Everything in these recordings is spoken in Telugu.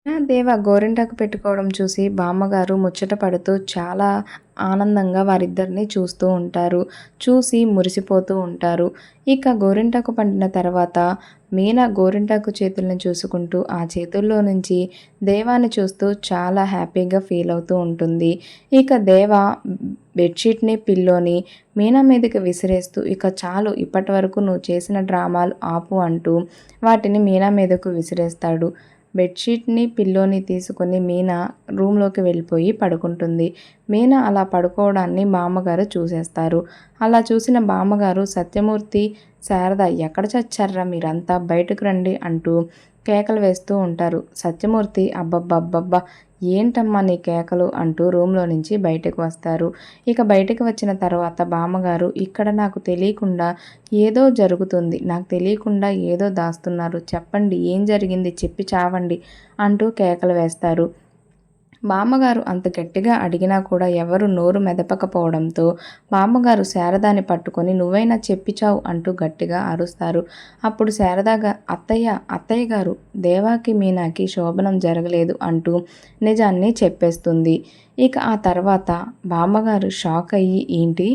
దేవ గోరింటాకు పెట్టుకోవడం చూసి బామ్మగారు ముచ్చట పడుతూ చాలా ఆనందంగా వారిద్దరిని చూస్తూ ఉంటారు. చూసి మురిసిపోతూ ఉంటారు. ఇక గోరింటాకు పండిన తర్వాత మీనా గోరింటాకు చేతుల్ని చూసుకుంటూ ఆ చేతుల్లో నుంచి దేవాని చూస్తూ చాలా హ్యాపీగా ఫీల్ అవుతూ ఉంటుంది. ఇక దేవ బెడ్‌షీట్‌ని, పిల్లోని మీనా మీదకి విసిరేస్తూ ఇక చాలు ఇప్పటివరకు నువ్వు చేసిన డ్రామాలు ఆపు అంటూ వాటిని మీనా మీదకు విసిరేస్తాడు. బెడ్‌షీట్‌ని, పిల్లోని తీసుకొని మీనా రూమ్‌లోకి వెళ్ళిపోయి పడుకుంటుంది. మీనా అలా పడుకోవడాన్ని బామ్మగారు చూసేస్తారు. అలా చూసిన బామ్మగారు సత్యమూర్తి, శారద ఎక్కడ చచ్చార్రా మీరంతా బయటకు రండి అంటూ కేకలు వేస్తూ ఉంటారు. సత్యమూర్తి అబ్బబ్బబ్బబ్బా! ఏంటమ్మా నీ కేకలు అంటూ రూమ్‌లో నుంచి బయటకు వస్తారు. ఇక బయటకు వచ్చిన తర్వాత బామ్మగారు ఇక్కడ నాకు తెలియకుండా ఏదో జరుగుతుంది. నాకు తెలియకుండా ఏదో దాస్తున్నారు. చెప్పండి ఏం జరిగింది చెప్పి చావండి అంటూ కేకలు వేస్తారు. బామ్మగారు అంత గట్టిగా అడిగినా కూడా ఎవరు నోరు మెదపకపోవడంతో బామ్మగారు శారదాని పట్టుకొని నువ్వైనా చెప్పి చావు అంటూ గట్టిగా అరుస్తారు. అప్పుడు శారదాగా అత్తయ్య గారు దేవాకి మీనాకి శోభనం జరగలేదు అంటూ నిజాన్ని చెప్పేస్తుంది. ఇక ఆ తర్వాత బామ్మగారు షాక్ అయ్యి ఏంటి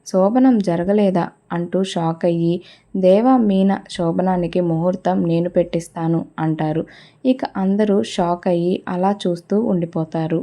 శోభనం జరగలేదా అంటూ షాక్ అయ్యి దేవ మీన శోభనానికి ముహూర్తం నేను పెట్టిస్తాను అంటారు. ఇక అందరూ షాక్ అయ్యి అలా చూస్తూ ఉండిపోతారు.